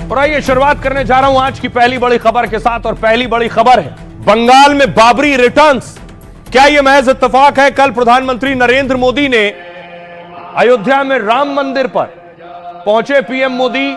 और आइए शुरुआत करने जा रहा हूं आज की पहली बड़ी खबर के साथ। और पहली बड़ी खबर है बंगाल में बाबरी रिटर्न्स। क्या यह महज इत्तेफाक है? कल प्रधानमंत्री नरेंद्र मोदी ने अयोध्या में राम मंदिर पर पहुंचे। पीएम मोदी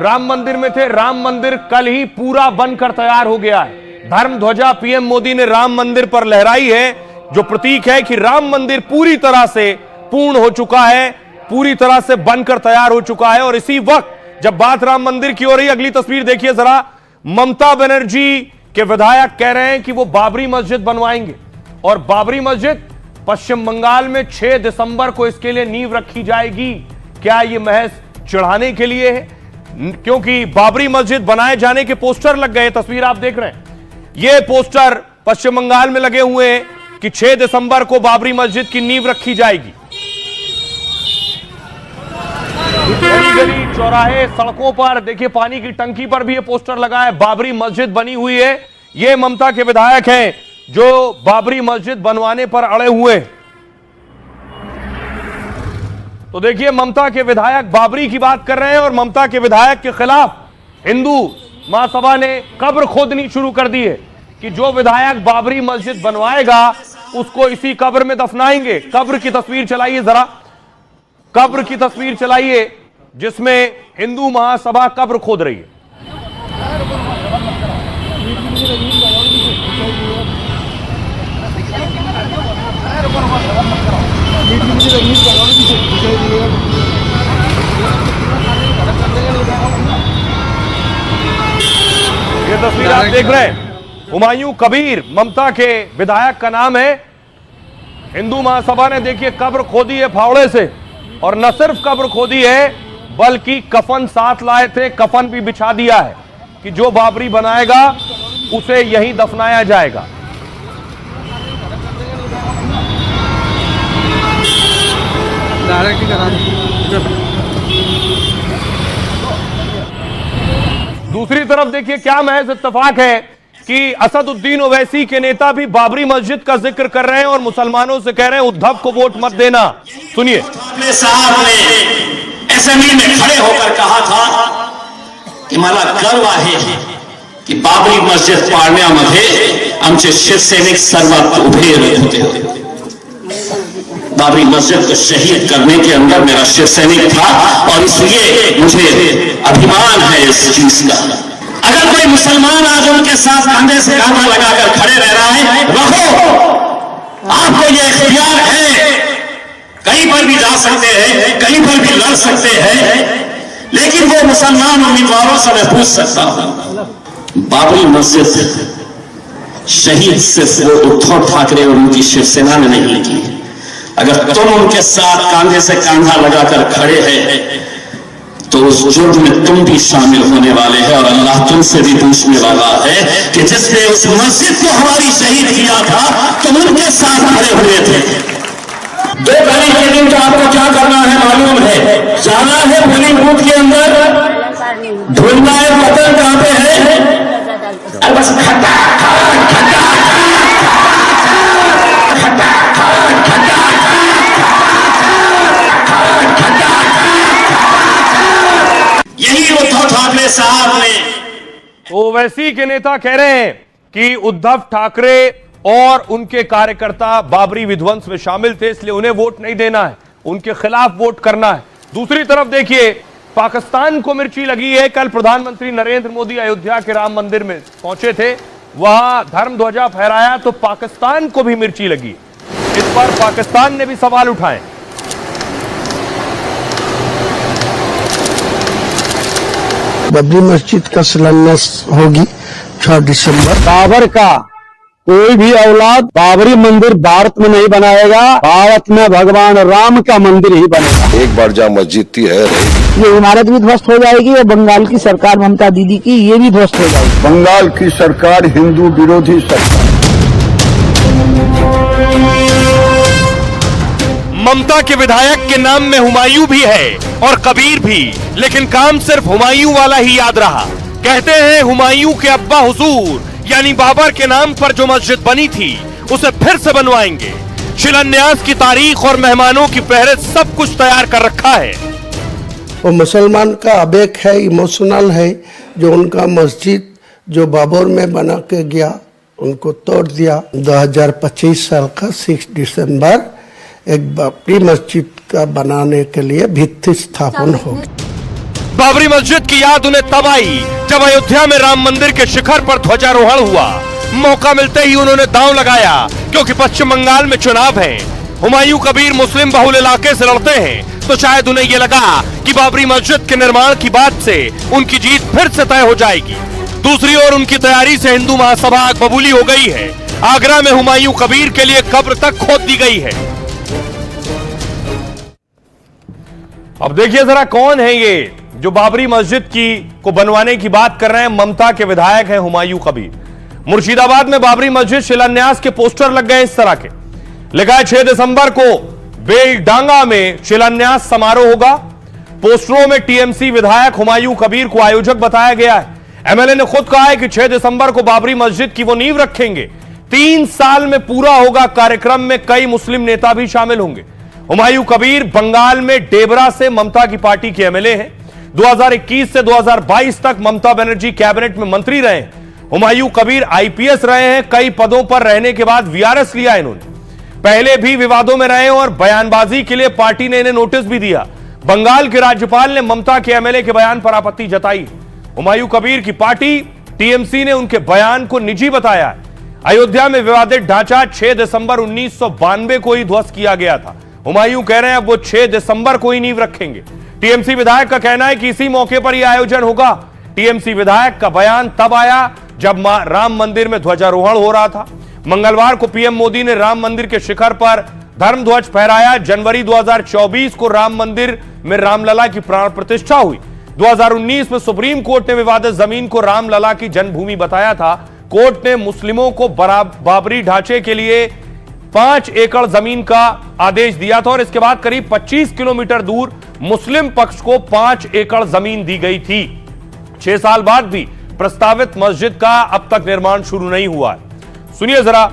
राम मंदिर में थे। राम मंदिर कल ही पूरा बनकर तैयार हो गया है। धर्म ध्वजा पीएम मोदी ने राम मंदिर पर लहराई है, जो प्रतीक है कि राम मंदिर पूरी तरह से पूर्ण हो चुका है, पूरी तरह से बनकर तैयार हो चुका है। और इसी वक्त जब बात राम मंदिर की हो रही, अगली तस्वीर देखिए जरा। ममता बनर्जी के विधायक कह रहे हैं कि वो बाबरी मस्जिद बनवाएंगे और बाबरी मस्जिद पश्चिम बंगाल में 6 दिसंबर को इसके लिए नींव रखी जाएगी। क्या ये महज चिढ़ाने के लिए है? क्योंकि बाबरी मस्जिद बनाए जाने के पोस्टर लग गए। तस्वीर आप देख रहे हैं, ये पोस्टर पश्चिम बंगाल में लगे हुए हैं कि 6 दिसंबर को बाबरी मस्जिद की नींव रखी जाएगी। गली गली चौराहे सड़कों पर देखिए, पानी की टंकी पर भी ये पोस्टर लगा है, बाबरी मस्जिद बनी हुई है। ये ममता के विधायक हैं जो बाबरी मस्जिद बनवाने पर अड़े हुए हैं। तो देखिए, ममता के विधायक बाबरी की बात कर रहे हैं और ममता के विधायक के खिलाफ हिंदू महासभा ने कब्र खोदनी शुरू कर दी है कि जो विधायक बाबरी मस्जिद बनवाएगा उसको इसी कब्र में दफनाएंगे। कब्र की तस्वीर चलाइए जरा, कब्र की तस्वीर चलाइए जिसमें हिंदू महासभा कब्र खोद रही है। ये तस्वीर आप देख रहे हैं, हुमायूं कबीर ममता के विधायक का नाम है। हिंदू महासभा ने देखिए कब्र खोदी है फावड़े से, और न सिर्फ कब्र खोदी है बल्कि कफन साथ लाए थे, कफन भी बिछा दिया है कि जो बाबरी बनाएगा उसे यहीं दफनाया जाएगा। दूसरी तरफ देखिए, क्या महज इत्तेफाक है कि असदुद्दीन ओवैसी के नेता भी बाबरी मस्जिद का जिक्र कर रहे हैं और मुसलमानों से कह रहे हैं उद्धव को वोट मत देना। सुनिए। साहब ने असेंबली में खड़े होकर कहा था की मला गर्व आहे की बाबरी मस्जिद पाडण्यामध्ये आमचे शिवसैनिक सर्वात उभे होते। बाबरी मस्जिद को शहीद करने के अंदर मेरा शिवसैनिक था और इसलिए मुझे अभिमान है इस चीज का। अगर कोई मुसलमान आज उनके साथ कंधे से कंधा लगाकर खड़े रह रहा है, रहो, आपको ये इख्तियार है, कहीं पर भी जा सकते हैं, कहीं पर भी लड़ सकते हैं, लेकिन वो मुसलमान उम्मीदवारों से मैं पूछ सकता हूं, बाबरी मस्जिद शहीद सिर्फ वो उद्धव ठाकरे और उनकी शिवसेना ने नहीं की। अगर तुम उनके साथ कांधे से कांधा लगाकर खड़े हैं तो उस जुर्म में तुम भी शामिल होने वाले हैं और अल्लाह तुमसे भी पूछने वाला है कि जिसने उस मस्जिद को हमारी शहीद किया था तुम उनके साथ खड़े हुए थे। 2 तारीख के दिन तो आपको क्या करना है मालूम है, जाना है पोलिंग बूथ के अंदर, ढूंढना है बटन कहां पे है, और बस खटा यही उद्धव ठाकरे साहब ने। ओवैसी के नेता कह रहे हैं कि उद्धव ठाकरे और उनके कार्यकर्ता बाबरी विध्वंस में शामिल थे, इसलिए उन्हें वोट नहीं देना है, उनके खिलाफ वोट करना है। दूसरी तरफ देखिए, पाकिस्तान को मिर्ची लगी है। कल प्रधानमंत्री नरेंद्र मोदी अयोध्या के राम मंदिर में पहुंचे थे, वहां धर्म ध्वजा फहराया तो पाकिस्तान को भी मिर्ची लगी। इस पर पाकिस्तान ने भी सवाल उठाए। बाबरी मस्जिद का शिलान्यास होगी 6 दिसंबर। बाबर का कोई भी औलाद बाबरी मंदिर भारत में नहीं बनाएगा, भारत में भगवान राम का मंदिर ही बनेगा। एक बार जहाँ मस्जिद थी है, ये इमारत भी ध्वस्त हो जाएगी और बंगाल की सरकार ममता दीदी की ये भी ध्वस्त हो जाएगी। बंगाल की सरकार हिंदू विरोधी सरकार। ममता के विधायक के नाम में हुमायूं भी है और कबीर भी, लेकिन काम सिर्फ हुमायूं वाला ही याद रहा। कहते हैं हुमायूं के अब्बा हुजूर यानी बाबर के नाम पर जो मस्जिद बनी थी उसे फिर से बनवाएंगे। शिलान्यास की तारीख और मेहमानों की फहरिस्त सब कुछ तैयार कर रखा है। वो मुसलमान का आवेग है, इमोशनल है, जो उनका मस्जिद जो बाबर में बना के गया उनको तोड़ दिया। 2025 साल का 6 दिसंबर एक बाबरी मस्जिद का बनाने के लिए भित्ति स्थापन होगी। बाबरी मस्जिद की याद उन्हें तब आई जब अयोध्या में राम मंदिर के शिखर पर ध्वजारोहण हुआ। मौका मिलते ही उन्होंने दांव लगाया, क्योंकि पश्चिम बंगाल में चुनाव है। हुमायूं कबीर मुस्लिम बहुल इलाके से लड़ते हैं, तो शायद उन्हें यह लगा कि बाबरी मस्जिद के निर्माण की बात से उनकी जीत फिर से तय हो जाएगी। दूसरी ओर उनकी तैयारी से हिंदू महासभा आग बबूली हो गई है। आगरा में हुमायूं कबीर के लिए कब्र तक खोद दी गई है। अब देखिए जरा कौन है ये जो बाबरी मस्जिद की को बनवाने की बात कर रहे हैं। ममता के विधायक हैं हुमायूं कबीर। मुर्शिदाबाद में बाबरी मस्जिद शिलान्यास के पोस्टर लग गए इस तरह के। लिखा है 6 दिसंबर को बेलडांगा में शिलान्यास समारोह होगा। पोस्टरों में टीएमसी विधायक हुमायूं कबीर को आयोजक बताया गया है। एमएलए ने खुद कहा है कि 6 दिसंबर को बाबरी मस्जिद की वो नींव रखेंगे। 3 साल में पूरा होगा कार्यक्रम में कई मुस्लिम नेता भी शामिल होंगे। हुमायूं कबीर बंगाल में डेबरा से ममता की पार्टी के एमएलए हैं। 2021 से 2022 तक ममता बनर्जी कैबिनेट में मंत्री रहे हैं। हुमायूं कबीर आईपीएस रहे हैं। कई पदों पर रहने के बाद वीआरएस लिया इन्होंने। पहले भी विवादों में रहे और बयानबाजी के लिए पार्टी ने इन्हें नोटिस भी दिया। बंगाल के राज्यपाल ने ममता के एमएलए के बयान पर आपत्ति जताई। हुमायूं कबीर की पार्टी टीएमसी ने उनके बयान को निजी बताया है। अयोध्या में विवादित ढांचा 6 दिसंबर 1992 को ही ध्वस्त किया गया था। हुमायूं कह रहे हैं अब वो 6 दिसंबर को ही नींव रखेंगे। टीएमसी विधायक का कहना है कि इसी मौके पर यह आयोजन होगा। टीएमसी विधायक का बयान तब आया जब राम मंदिर में ध्वजारोहण हो रहा था। मंगलवार को पीएम मोदी ने राम मंदिर के शिखर पर धर्म ध्वज फहराया। जनवरी 2024 को राम मंदिर में रामलला की प्राण प्रतिष्ठा हुई। 2019 में सुप्रीम कोर्ट ने विवादित जमीन को रामलला की जन्मभूमि बताया था। कोर्ट ने मुस्लिमों को बाबरी ढांचे के लिए 5 एकड़ जमीन का आदेश दिया था और इसके बाद करीब 25 किलोमीटर दूर मुस्लिम पक्ष को 5 एकड़ जमीन दी गई थी। 6 साल बाद भी प्रस्तावित मस्जिद का अब तक निर्माण शुरू नहीं हुआ है। सुनिए जरा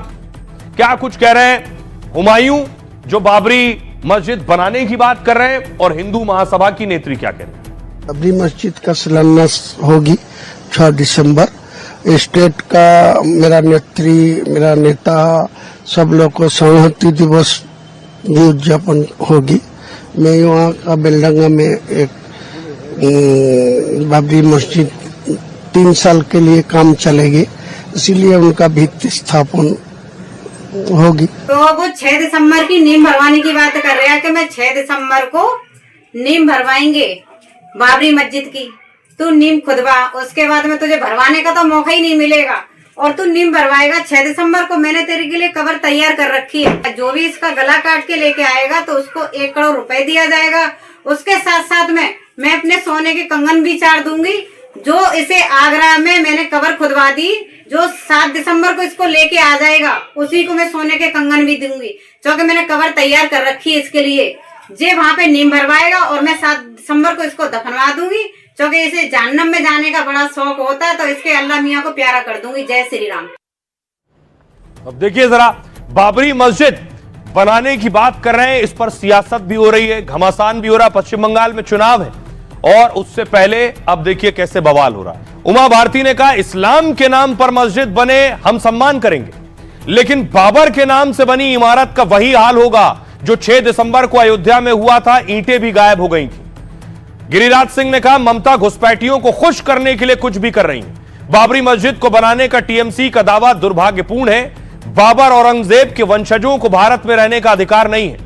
क्या कुछ कह रहे हैं हुमायूं जो बाबरी मस्जिद बनाने की बात कर रहे हैं और हिंदू महासभा की नेत्री क्या कह रहे हैं। बाबरी मस्जिद का शिलान्यास होगी 6 दिसंबर। स्टेट का मेरा नेता सब लोग को संहति दिवस भी उद्यापन होगी। मैं वहाँ का बेलडंगा में एक बाबरी मस्जिद 3 साल के लिए काम चलेगी, इसीलिए उनका भित्ति स्थापन होगी। तो वो 6 दिसंबर की नींव भरवाने की बात कर रहे हैं कि मैं 6 दिसंबर को नींव भरवाएंगे बाबरी मस्जिद की। तू नींव खुदवा, उसके बाद में तुझे भरवाने का तो मौका ही नहीं मिलेगा और तू नींव भरवाएगा। 6 दिसंबर को मैंने तेरे के लिए कबर तैयार कर रखी है। जो भी इसका गला काट के लेके आएगा तो उसको 1 करोड़ रुपए दिया जाएगा। उसके साथ साथ में मैं अपने सोने के कंगन भी चार दूंगी। जो इसे आगरा में मैंने कबर खुदवा दी, जो 7 दिसंबर को इसको लेके आ जाएगा उसी को मैं सोने के कंगन भी दूंगी, क्योंकि मैंने कबर तैयार कर रखी है इसके लिए। जे वहां पे नींव भरवाएगा और मैं 7 दिसंबर को इसको दफनवा दूंगी, क्योंकि इसे जहन्नम में जाने का बड़ा शौक होता है, तो इसके अल्लाह मियाँ को प्यारा कर दूंगी। जय श्री राम। अब देखिए जरा बाबरी मस्जिद बनाने की बात कर रहे हैं, इस पर सियासत भी हो रही है, घमासान भी हो रहा है। पश्चिम बंगाल में चुनाव है और उससे पहले अब देखिए कैसे बवाल हो रहा है। उमा भारती ने कहा इस्लाम के नाम पर मस्जिद बने हम सम्मान करेंगे, लेकिन बाबर के नाम से बनी इमारत का वही हाल होगा जो 6 दिसंबर को अयोध्या में हुआ था। ईंटें भी गायब हो गई थी। गिरिराज सिंह ने कहा ममता घुसपैठियों को खुश करने के लिए कुछ भी कर रही है। बाबरी मस्जिद को बनाने का टीएमसी का दावा दुर्भाग्यपूर्ण है। बाबर औरंगजेब के वंशजों को भारत में रहने का अधिकार नहीं है।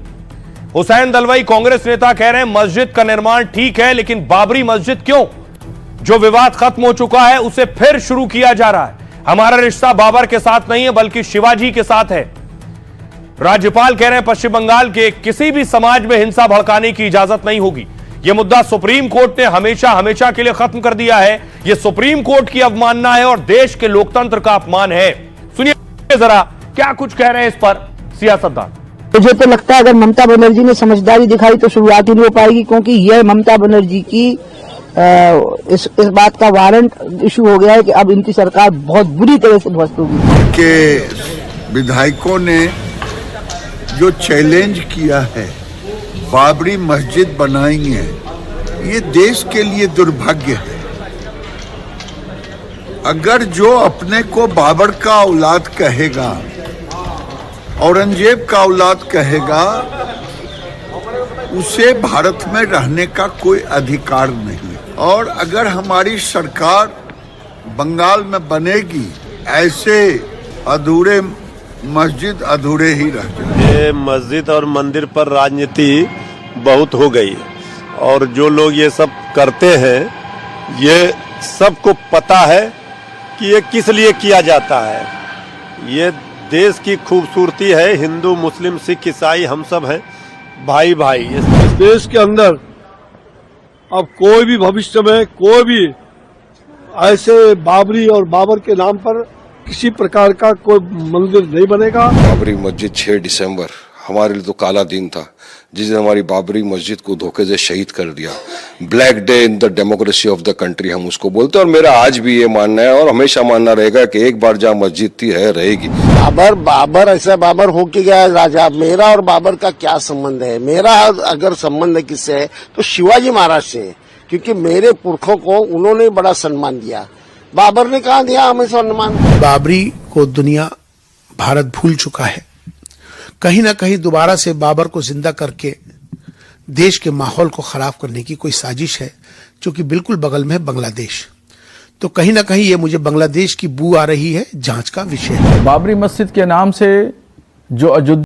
हुसैन दलवाई कांग्रेस नेता कह रहे हैं मस्जिद का निर्माण ठीक है, लेकिन बाबरी मस्जिद क्यों? जो विवाद खत्म हो चुका है उसे फिर शुरू किया जा रहा है। हमारा रिश्ता बाबर के साथ नहीं है बल्कि शिवाजी के साथ है। राज्यपाल कह रहे हैं पश्चिम बंगाल के किसी भी समाज में हिंसा भड़काने की इजाजत नहीं होगी। यह मुद्दा सुप्रीम कोर्ट ने हमेशा के लिए खत्म कर दिया है। यह सुप्रीम कोर्ट की अवमानना है और देश के लोकतंत्र का अपमान है। सुनिए जरा क्या कुछ कह रहे हैं इस पर सियासतदान। मुझे तो लगता है अगर ममता बनर्जी ने समझदारी दिखाई तो शुरुआत ही नहीं हो पाएगी, क्योंकि यह ममता बनर्जी की इस बात का वारंट इशू हो गया है कि अब इनकी सरकार बहुत बुरी तरह से ध्वस्त होगी। के विधायकों ने जो चैलेंज किया है बाबरी मस्जिद बनाएंगे, ये देश के लिए दुर्भाग्य है। अगर जो अपने को बाबर का औलाद कहेगा, औरंगजेब का औलाद कहेगा, उसे भारत में रहने का कोई अधिकार नहीं। और अगर हमारी सरकार बंगाल में बनेगी, ऐसे अधूरे मस्जिद अधूरे ही रह जाए। ये मस्जिद और मंदिर पर राजनीति बहुत हो गई और जो लोग ये सब करते हैं, ये सबको पता है कि ये किस लिए किया जाता है। ये देश की खूबसूरती है। हिंदू, मुस्लिम, सिख, ईसाई हम सब हैं भाई भाई। इस देश के अंदर अब कोई भी भविष्य में कोई भी ऐसे बाबरी और बाबर के नाम पर किसी प्रकार का कोई मंदिर नहीं बनेगा। बाबरी मस्जिद 6 दिसंबर हमारे लिए तो काला दिन था, जिस दिन हमारी बाबरी मस्जिद को धोखे से शहीद कर दिया। Black day in the democracy of the country हम उसको बोलते हैं। और मेरा आज भी ये मानना है और हमेशा मानना रहेगा कि एक बार जहाँ मस्जिद थी है रहेगी। बाबर ऐसा बाबर हो के गया राजा। मेरा और बाबर का क्या संबंध है? मेरा अगर संबंध है किससे है तो शिवाजी महाराज से, क्योंकि मेरे पुरखों को उन्होंने बड़ा सम्मान दिया। बाबर ने कहा दिया हमें सम्मान। बाबरी को दुनिया, भारत भूल चुका है। कहीं ना कहीं दोबारा से बाबर को जिंदा करके देश के माहौल को खराब करने की कोई साजिश है, जो कि बिल्कुल बगल में है बांग्लादेश। तो कहीं ना कहीं ये मुझे बांग्लादेश की बू आ रही है, जांच का विषय है। बाबरी मस्जिद के नाम से जो अयोध्या